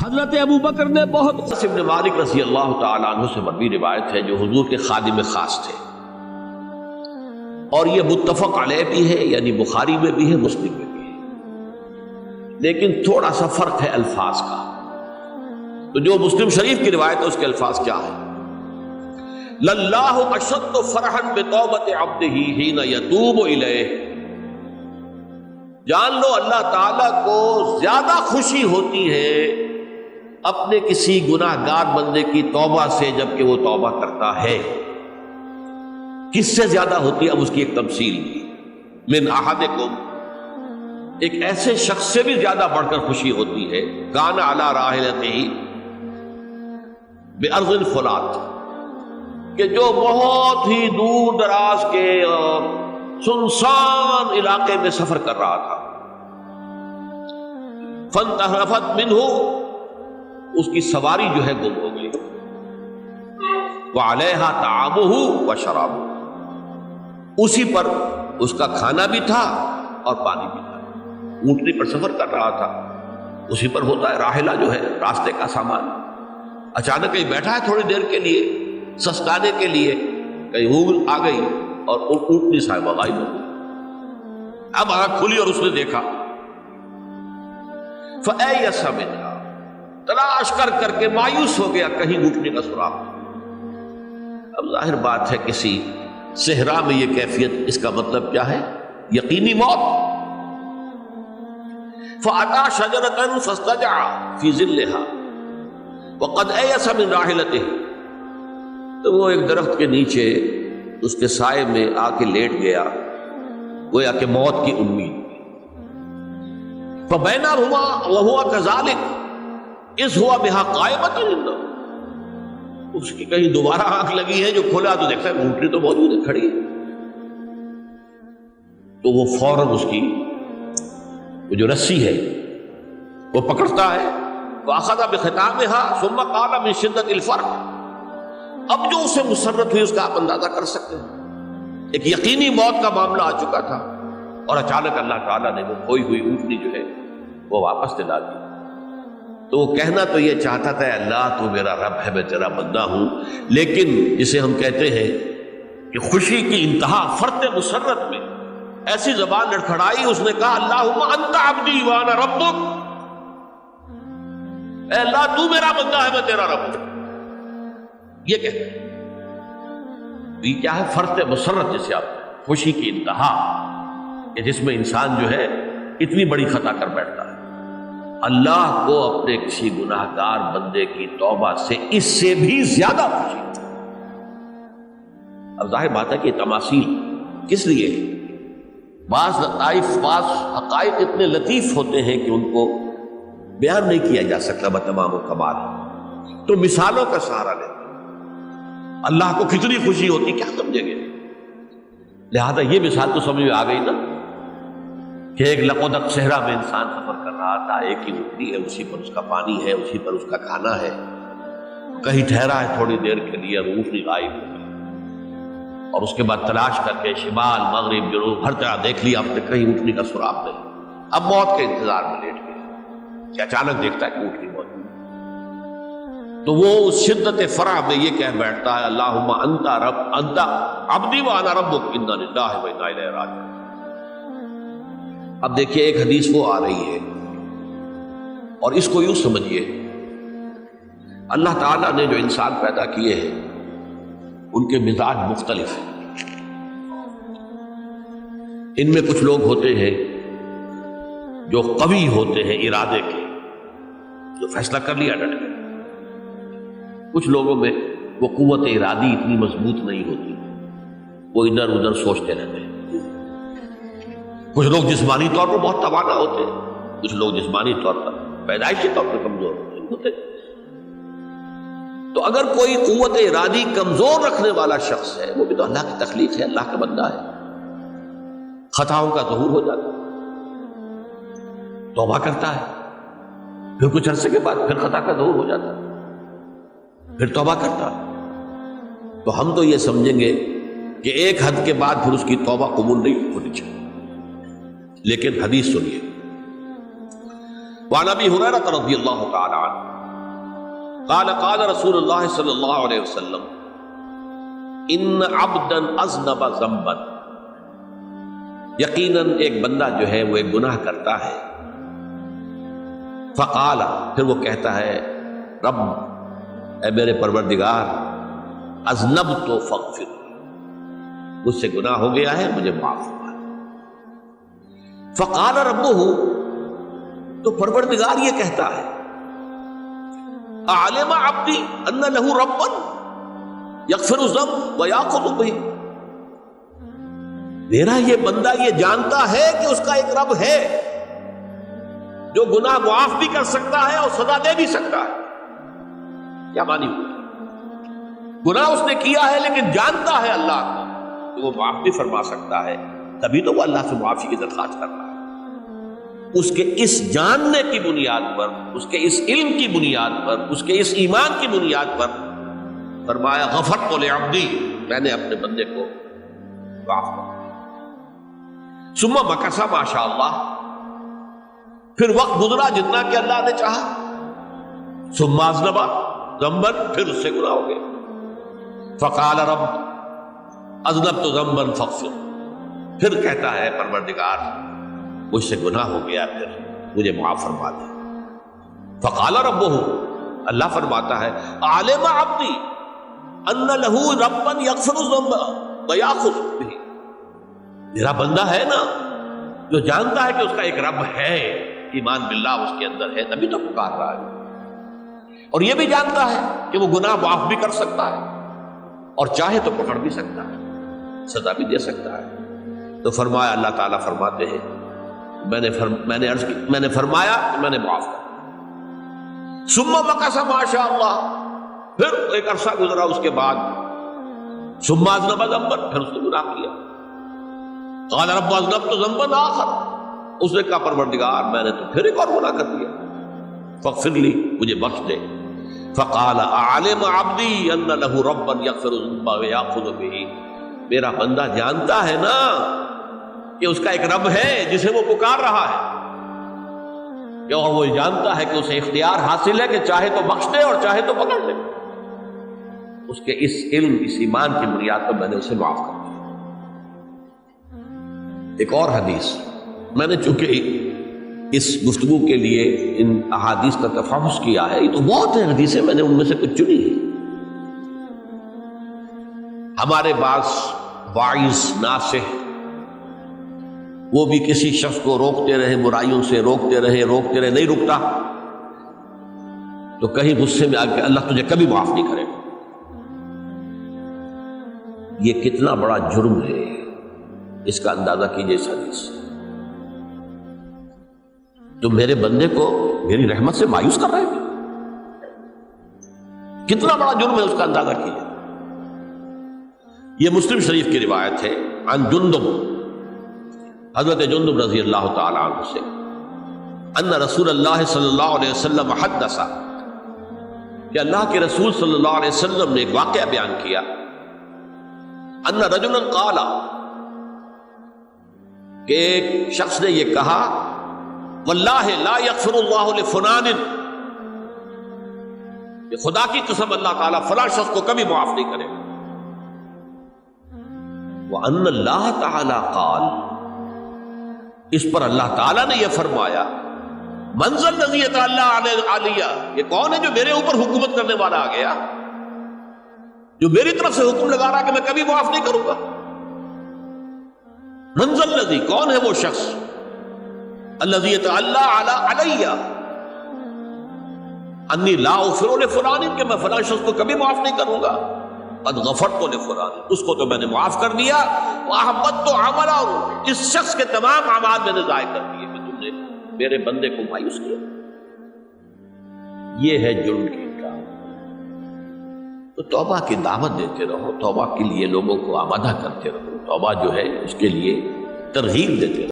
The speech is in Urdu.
حضرت ابو بکر نے بہت ابن مالک رضی اللہ تعالیٰ عنہ سے مروی روایت ہے جو حضور کے خادم خاص تھے، اور یہ متفق علیہ بھی ہے، یعنی بخاری میں بھی ہے، مسلم میں بھی ہے، لیکن تھوڑا سا فرق ہے الفاظ کا۔ تو جو مسلم شریف کی روایت ہے اس کے الفاظ کیا ہے؟ للہ اشد فرحا بتوبۃ عبدہ حین یتوب الیہ، جان لو اللہ تعالیٰ کو زیادہ خوشی ہوتی ہے اپنے کسی گناہ گار بندے کی توبہ سے جب کہ وہ توبہ کرتا ہے۔ کس سے زیادہ ہوتی ہے؟ اب اس کی ایک تمثیل دی، من احدکم، ایک ایسے شخص سے بھی زیادہ بڑھ کر خوشی ہوتی ہے، کان علی راحلتہ بارض الفلات، کہ جو بہت ہی دور دراز کے اور سنسان علاقے میں سفر کر رہا تھا، فانتحرفت منہ، اس کی سواری جو ہے گم ہو گئی، وعلیہا طعامہ وشرابہ، اسی پر اس کا کھانا بھی تھا اور پانی بھی تھا۔ اونٹنی پر سفر کر رہا تھا، اسی پر ہوتا ہے راحلہ جو ہے راستے کا سامان، اچانک کہیں بیٹھا ہے تھوڑی دیر کے لیے سسکانے کے لیے، کہیں اونگ آ گئی اور اونٹنی صاحبہ غائب ہو گئی۔ اب آنکھ کھلی اور اس نے دیکھا، فَأَيَّسَ مِنْهَا، تلاش کر کر کے مایوس ہو گیا، کہیں اونٹنی کا سراغ نہیں۔ اب ظاہر بات ہے کسی صحرا میں یہ کیفیت، اس کا مطلب کیا ہے؟ یقینی موت۔ فَأَتَى شَجَرَةً فَاسْتَجَعَ فِي ظِلِّهَا وَقَدْ أَيَسَ مِنْ رَاحِلَتِهِ، تو وہ ایک درخت کے نیچے اس کے سائے میں آ کے لیٹ گیا، گویا کہ موت کی امید۔ فَبَيْنَهُمَا وَهُوَ كَذَلِكَ إِذْ هُوَ بِهَا قَائِمَةٌ عِندَهُ، اس کی کہیں دوبارہ آنکھ لگی ہے، جو کھولا تو دیکھتا ہے اونٹنی تو موجود ہے، کھڑی ہے، تو وہ فوراً اس کی وہ جو رسی ہے وہ پکڑتا ہے، وَأَخَذَ بِخِتَامِهَا ثُمَّ قَالَ مِنْ شِدَّةِ الْفَرْحِ، اب جو اسے مسرت ہوئی اس کا آپ اندازہ کر سکتے ہیں، ایک یقینی موت کا معاملہ آ چکا تھا، اور اچانک اللہ تعالیٰ نے وہ کھوئی ہوئی اونٹنی جو ہے وہ واپس دلا دی۔ تو وہ کہنا تو یہ چاہتا تھا، اللہ تو میرا رب ہے، میں تیرا بندہ ہوں، لیکن جسے ہم کہتے ہیں کہ خوشی کی انتہا فرط مسرت میں ایسی زبان لڑکھڑائی، اس نے کہا اللہم انت عبدی وانا ربک، اے اللہ تو میرا بندہ ہے، میں تیرا رب ہوں۔ یہ کہتے ہیں یہ کیا ہے؟ فرط مسرت، جسے آپ خوشی کی انتہا، کہ جس میں انسان جو ہے اتنی بڑی خطا کر بیٹھتا ہے، اللہ کو اپنے کسی گناہ گار بندے کی توبہ سے اس سے بھی زیادہ خوشی۔ اب ظاہر بات ہے کہ تماثیل کس لیے؟ بعض لطائف، بعض حقائق اتنے لطیف ہوتے ہیں کہ ان کو بیان نہیں کیا جا سکتا بتمام و کمال، تو مثالوں کا سہارا لیتے اللہ کو کتنی خوشی ہوتی کیا سمجھیں گے؟ لہذا یہ مثال تو سمجھ میں آ گئی نا، کہ ایک لقودق صحرا میں انسان سفر کر رہا تھا، ایک ہی اونٹنی ہے، اسی پر اس کا پانی ہے، اسی پر اس کا کھانا ہے، کہیں ٹھہرا ہے تھوڑی دیر کے لیے، اونٹنی غائب ہو گئی، اور اس کے بعد تلاش کر کے شمال مغرب جنوب ہر طرح دیکھ لیا آپ نے، کہیں اونٹنی کا سراغ نہیں۔ اب موت کے انتظار میں لیٹ گیا کہ اچانک دیکھتا ہے کہ اونٹنی موجود، تو وہ اس شدت فرح میں یہ کہہ بیٹھتا ہے اللہم انت رب انت عبدی وانا ربک انا للہ و انا الیہ راجعون۔ اب دیکھیے ایک حدیث وہ آ رہی ہے، اور اس کو یوں سمجھیے، اللہ تعالیٰ نے جو انسان پیدا کیے ہیں ان کے مزاج مختلف ہیں۔ ان میں کچھ لوگ ہوتے ہیں جو قوی ہوتے ہیں ارادے کے، جو فیصلہ کر لیا ڈٹ گئے۔ کچھ لوگوں میں وہ قوت ارادی اتنی مضبوط نہیں ہوتی، وہ ادھر ادھر سوچتے رہتے ہیں۔ کچھ لوگ جسمانی طور پر بہت توانا ہوتے ہیں، کچھ لوگ جسمانی طور پر پیدائشی طور پر کمزور ہوتے ہیں۔ تو اگر کوئی قوت ارادی کمزور رکھنے والا شخص ہے، وہ بھی تو اللہ کی تخلیق ہے، اللہ کا بندہ ہے، خطاؤں کا ظہور ہو جاتا ہے، توبہ کرتا ہے، پھر کچھ عرصے کے بعد پھر خطا کا ظہور ہو جاتا ہے، پھر توبہ کرتا ہے، تو ہم تو یہ سمجھیں گے کہ ایک حد کے بعد پھر اس کی توبہ قبول نہیں ہونی چاہیے، لیکن حدیث سنیے، وعن ابی ہریرہ رضی اللہ تعالی عنہ قال قال رسول اللہ صلی اللہ علیہ وسلم ان عبدا اذنب ذنبا، یقیناً ایک بندہ جو ہے وہ ایک گناہ کرتا ہے، فقال، پھر وہ کہتا ہے رب، اے میرے پروردگار، اذنبت فاغفر، مجھ سے گناہ ہو گیا ہے، مجھے معاف فرما۔ فقال ربہ، تو پروردگار یہ کہتا ہے اعلم عبدی ان لہ ربا یغفر الذنب ویأخذ بہ، میرا یہ بندہ یہ جانتا ہے کہ اس کا ایک رب ہے جو گناہ معاف بھی کر سکتا ہے اور سزا دے بھی سکتا ہے۔ کیا مانی ہوئی؟ گناہ اس نے کیا ہے لیکن جانتا ہے اللہ کو کہ وہ معاف بھی فرما سکتا ہے، تبھی تو وہ اللہ سے معافی کی درخواست کر رہا ہے۔ اس کے اس جاننے کی بنیاد پر، اس کے اس علم کی بنیاد پر، اس کے اس ایمان کی بنیاد پر فرمایا غفرت لعبدی، میں نے اپنے بندے کو معاف کر دیا۔ ثم مکث ما شاء اللہ، پھر وقت گزرا جتنا کہ اللہ نے چاہا، ثم اذنب ذنبا، پھر اس سے گناہ ہو گیا، فقال رب اذنبت ذنبا فاغفر، پھر کہتا ہے پروردگار مجھ سے گناہ ہو گیا، پھر مجھے معاف فرما دے۔ فقال ربہ، اللہ فرماتا ہے عالم عبدی ان لہ ربا یغفر الذنب ویأخذ بہ، میرا بندہ ہے نا جو جانتا ہے کہ اس کا ایک رب ہے، ایمان باللہ اس کے اندر ہے، تبھی تو پکار رہا ہے، اور یہ بھی جانتا ہے کہ وہ گناہ معاف بھی کر سکتا ہے اور چاہے تو پکڑ بھی سکتا ہے، سزا بھی دے سکتا ہے۔ تو فرمایا، اللہ تعالیٰ فرماتے ہیں میں نے فرمایا کہ میں نے معاف کر۔ ثم مکث ما شاء اللہ، پھر ایک عرصہ گزرا اس کے بعد، ثم اذنب ذنبا، پھر اس نے گناہ کیا، قال رب اذنبت ذنبا آخر، اس نے کہا پروردگار میں نے تو پھر ایک اور گناہ کر دیا، فاغفر لی، مجھے بخش دے۔ فقال اعلم عبدی ان لہ ربا یغفر الذنب ویأخذ بہ، میرا بندہ جانتا ہے نا کہ اس کا ایک رب ہے جسے وہ پکار رہا ہے، اور وہ جانتا ہے کہ اسے اختیار حاصل ہے کہ چاہے تو بخش دے اور چاہے تو پکڑ لے، اس کے اس علم، اس ایمان کی بنیاد پر میں نے اسے معاف کر دیا۔ ایک اور حدیث، میں نے چونکہ اس گفتگو کے لیے ان احادیث کا تفحص کیا ہے، یہ تو بہت ہیں حدیثیں، میں نے ان میں سے کچھ چنی ہے۔ ہمارے بعض واعظ ناصح وہ بھی کسی شخص کو روکتے رہے، برائیوں سے روکتے رہے، نہیں رکتا، تو کہیں غصے میں آ کے اللہ تجھے کبھی معاف نہیں کرے گا۔ یہ کتنا بڑا جرم ہے، اس کا اندازہ کیجئے اس حدیث سے۔ تم میرے بندے کو میری رحمت سے مایوس کر رہے ہیں، کتنا بڑا جرم ہے، اس کا اندازہ کیجئے۔ یہ مسلم شریف کی روایت ہے، عن جندب، حضرت جندب رضی اللہ تعالی عنہ سے، ان رسول اللہ صلی اللہ علیہ وسلم حدث، کہ اللہ کے رسول صلی اللہ علیہ وسلم نے ایک واقعہ بیان کیا، ان رجلا قال، کہ ایک شخص نے یہ کہا، واللہ لا یغفر اللہ لفلان، کہ خدا کی قسم اللہ تعالیٰ فلاں شخص کو کبھی معاف نہیں کرے گا۔ وَأَنَّ اللَّهَ تَعَالَى قَالَ، اس پر اللہ تعالیٰ نے یہ فرمایا، مَنْ ذَا الَّذِي يَتَعَلَّى عَلَيَّ، یہ کون ہے جو میرے اوپر حکومت کرنے والا آ گیا، جو میری طرف سے حکم لگا رہا کہ میں کبھی معاف نہیں کروں گا۔ مَنْ ذَا الَّذِي، کون ہے وہ شخص، الَّذِي يَتَعَلَّى عَلَيَّ أَنِّي لَا أَغْفِرُ لِفُلَانٍ، کہ میں فلاں شخص کو کبھی معاف نہیں کروں گا، قد غفرت لفلان، اس کو تو میں نے معاف کر دیا، وَأَحْبَطْتُ عَمَلَهُ، اس شخص کے تمام اعمال میں نے ضائع کر دیے کہ تم نے میرے بندے کو مایوس کیا۔ یہ ہے جرم کی انکار۔ تو توبہ کی دعوت دیتے رہو، توبہ کے لیے لوگوں کو آمادہ کرتے رہو، توبہ جو ہے اس کے لیے ترغیب دیتے رہو۔